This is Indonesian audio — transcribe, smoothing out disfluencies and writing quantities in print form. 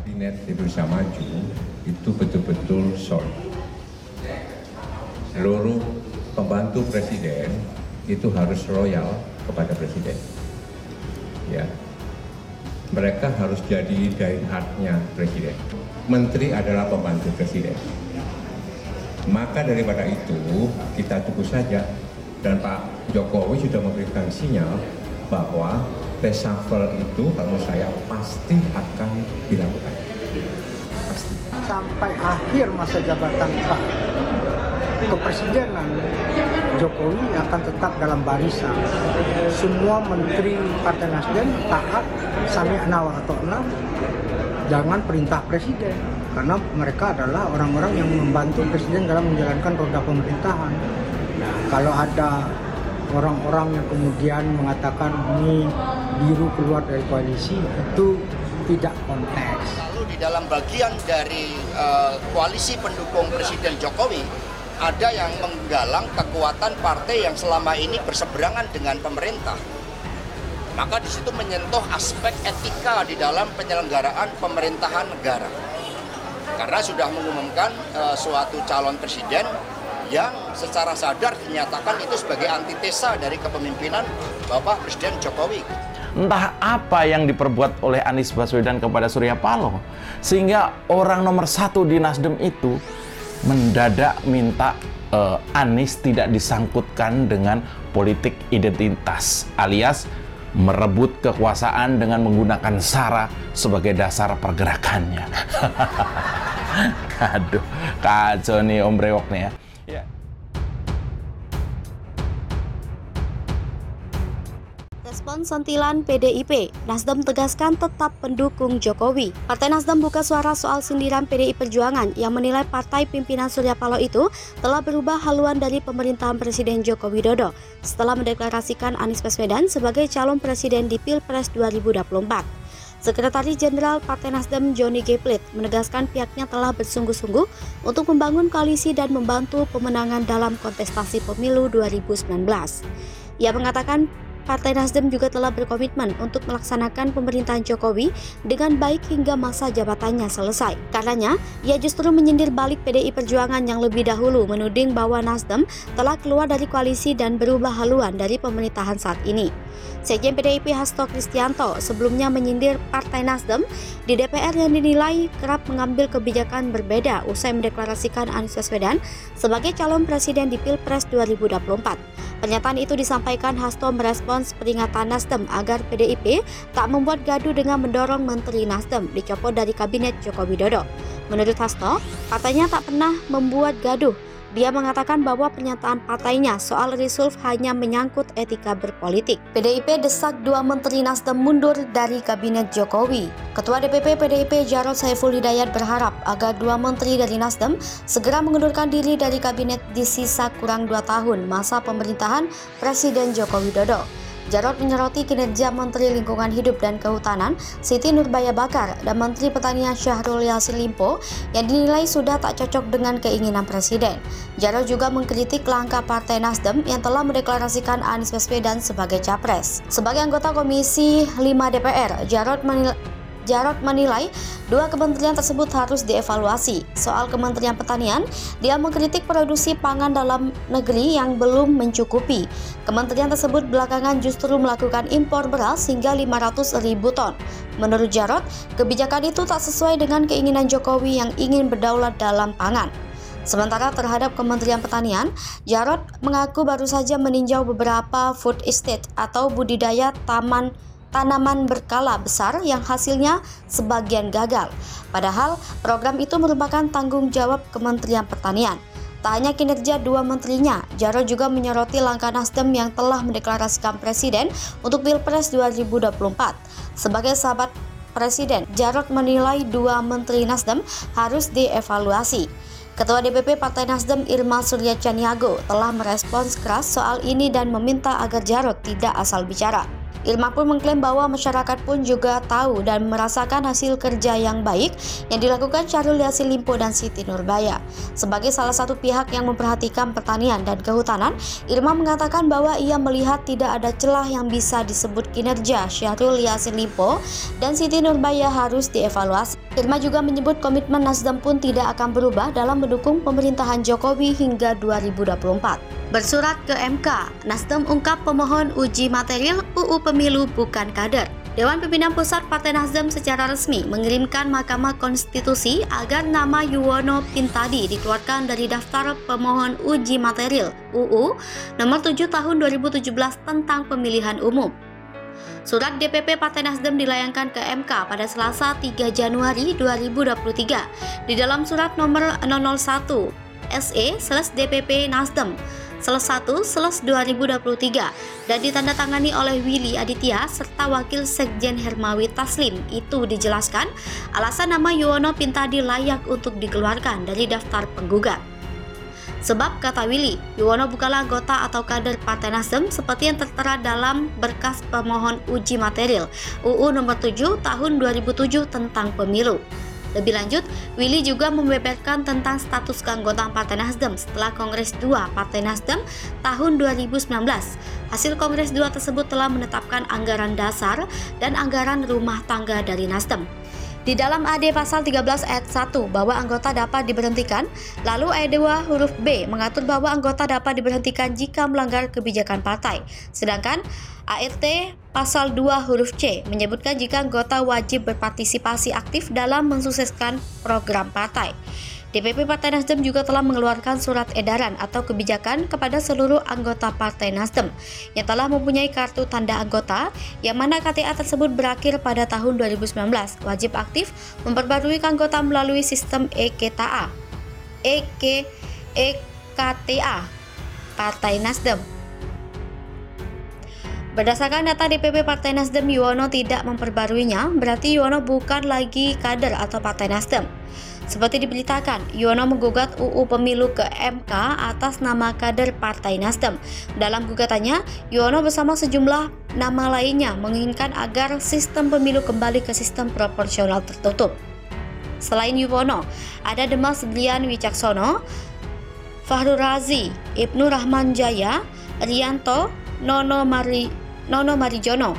Kabinet Indonesia Maju itu betul-betul solid. Seluruh pembantu presiden itu harus loyal kepada presiden. Ya, mereka harus jadi die hard-nya presiden. Menteri adalah pembantu presiden. Maka daripada itu kita tunggu saja, dan Pak Jokowi sudah memberikan sinyal bahwa reshuffle itu kalau saya pasti akan dilakukan. Pasti. Sampai akhir masa jabatan Pak kepresidenan, Jokowi akan tetap dalam barisan. Semua menteri Partai Nasdem taat sami'na wa ata'na jangan perintah presiden, karena mereka adalah orang-orang yang membantu presiden dalam menjalankan roda pemerintahan. Nah, kalau ada orang-orang yang kemudian mengatakan ini biru keluar dari koalisi, itu tidak konteks. Lalu di dalam bagian dari koalisi pendukung Presiden Jokowi, ada yang menggalang kekuatan partai yang selama ini berseberangan dengan pemerintah. Maka di situ menyentuh aspek etika di dalam penyelenggaraan pemerintahan negara. Karena sudah mengumumkan suatu calon presiden yang secara sadar dinyatakan itu sebagai antitesa dari kepemimpinan Bapak Presiden Jokowi. Entah apa yang diperbuat oleh Anies Baswedan kepada Surya Paloh, sehingga orang nomor satu di Nasdem itu mendadak minta Anies tidak disangkutkan dengan politik identitas, alias merebut kekuasaan dengan menggunakan SARA sebagai dasar pergerakannya. Aduh, kacau nih Om Brewok nih ya. Respon sentilan PDIP, Nasdem tegaskan tetap pendukung Jokowi. Partai Nasdem buka suara soal sindiran PDI Perjuangan yang menilai partai pimpinan Surya Paloh itu telah berubah haluan dari pemerintahan Presiden Joko Widodo setelah mendeklarasikan Anies Baswedan sebagai calon presiden di Pilpres 2024. Sekretaris Jenderal Partai Nasdem Johnny G. Plate menegaskan pihaknya telah bersungguh-sungguh untuk membangun koalisi dan membantu pemenangan dalam kontestasi pemilu 2019. Ia mengatakan Partai Nasdem juga telah berkomitmen untuk melaksanakan pemerintahan Jokowi dengan baik hingga masa jabatannya selesai. Karenanya, ia justru menyindir balik PDI Perjuangan yang lebih dahulu menuding bahwa Nasdem telah keluar dari koalisi dan berubah haluan dari pemerintahan saat ini. Sekjen PDIP Hasto Kristianto sebelumnya menyindir Partai Nasdem di DPR yang dinilai kerap mengambil kebijakan berbeda usai mendeklarasikan Anies Baswedan sebagai calon presiden di Pilpres 2024. Pernyataan itu disampaikan Hasto merespons peringatan Nasdem agar PDIP tak membuat gaduh dengan mendorong Menteri Nasdem dicopot dari Kabinet Joko Widodo. Menurut Hasto, partainya tak pernah membuat gaduh. Dia mengatakan bahwa pernyataan partainya soal resolve hanya menyangkut etika berpolitik. PDIP desak dua Menteri Nasdem mundur dari Kabinet Jokowi. Ketua DPP PDIP Jarod Saiful Hidayat berharap agar dua Menteri dari Nasdem segera mengundurkan diri dari Kabinet di sisa kurang 2 tahun masa pemerintahan Presiden Joko Widodo. Jarod menyoroti kinerja Menteri Lingkungan Hidup dan Kehutanan Siti Nurbaya Bakar dan Menteri Pertanian Syahrul Yassin Limpo yang dinilai sudah tak cocok dengan keinginan Presiden. Jarod juga mengkritik langkah Partai Nasdem yang telah mendeklarasikan Anies Baswedan sebagai capres. Sebagai anggota Komisi 5 DPR, Jarod menilai dua kementerian tersebut harus dievaluasi. Soal Kementerian Pertanian, dia mengkritik produksi pangan dalam negeri yang belum mencukupi. Kementerian tersebut belakangan justru melakukan impor beras hingga 500.000 ton. Menurut Jarod, kebijakan itu tak sesuai dengan keinginan Jokowi yang ingin berdaulat dalam pangan. Sementara terhadap Kementerian Pertanian, Jarod mengaku baru saja meninjau beberapa food estate atau budidaya tanaman berskala besar yang hasilnya sebagian gagal. Padahal program itu merupakan tanggung jawab Kementerian Pertanian. Tak hanya kinerja dua menterinya, Jarod juga menyoroti langkah Nasdem yang telah mendeklarasikan presiden untuk Pilpres 2024. Sebagai sahabat presiden, Jarod menilai dua menteri Nasdem harus dievaluasi. Ketua DPP Partai Nasdem Irma Surya Caniago telah merespons keras soal ini dan meminta agar Jarod tidak asal bicara. Irma pun mengklaim bahwa masyarakat pun juga tahu dan merasakan hasil kerja yang baik yang dilakukan Syahrul Yassin Limpo dan Siti Nurbaya. Sebagai salah satu pihak yang memperhatikan pertanian dan kehutanan, Irma mengatakan bahwa ia melihat tidak ada celah yang bisa disebut kinerja Syahrul Yassin Limpo dan Siti Nurbaya harus dievaluasi. Irma juga menyebut komitmen Nasdem pun tidak akan berubah dalam mendukung pemerintahan Jokowi hingga 2024. Bersurat ke MK, Nasdem ungkap pemohon uji material UU Pemilu bukan kader. Dewan Pimpinan Pusat Partai Nasdem secara resmi mengirimkan Mahkamah Konstitusi agar nama Yuwono Pintadi dikeluarkan dari daftar pemohon uji material UU nomor 7 tahun 2017 tentang pemilihan umum. Surat DPP Partai Nasdem dilayangkan ke MK pada Selasa 3 Januari 2023. Di dalam surat nomor 001 SE/DPP Nasdem 1/2023 dan ditandatangani oleh Willy Aditya serta Wakil Sekjen Hermawi Taslim, itu dijelaskan alasan nama Yuwono Pintadi layak untuk dikeluarkan dari daftar penggugat. Sebab, kata Willy, Yuwono bukanlah anggota atau kader Partai Nasdem seperti yang tertera dalam berkas pemohon uji material UU nomor 7 tahun 2007 tentang pemilu. Lebih lanjut, Willy juga membeberkan tentang status keanggotaan Partai Nasdem setelah Kongres 2 Partai Nasdem tahun 2019. Hasil Kongres 2 tersebut telah menetapkan anggaran dasar dan anggaran rumah tangga dari Nasdem. Di dalam AD pasal 13 ayat 1 bahwa anggota dapat diberhentikan, lalu ayat 2 huruf B mengatur bahwa anggota dapat diberhentikan jika melanggar kebijakan partai. Sedangkan ART pasal 2 huruf C menyebutkan jika anggota wajib berpartisipasi aktif dalam mensukseskan program partai. DPP Partai Nasdem juga telah mengeluarkan surat edaran atau kebijakan kepada seluruh anggota Partai Nasdem yang telah mempunyai kartu tanda anggota, yang mana KTA tersebut berakhir pada tahun 2019, wajib aktif memperbarui anggota melalui sistem EKTA Partai Nasdem. Berdasarkan data DPP Partai Nasdem, Yuwono tidak memperbaruinya, berarti Yuwono bukan lagi kader atau Partai Nasdem. Seperti diberitakan, Yuwono menggugat UU Pemilu ke MK atas nama kader Partai Nasdem. Dalam gugatannya, Yuwono bersama sejumlah nama lainnya menginginkan agar sistem pemilu kembali ke sistem proporsional tertutup. Selain Yuwono, ada Demas Brian Wicaksono, Fahru Razi, Ibnu Rahman Jaya, Rianto, Nono Marijono,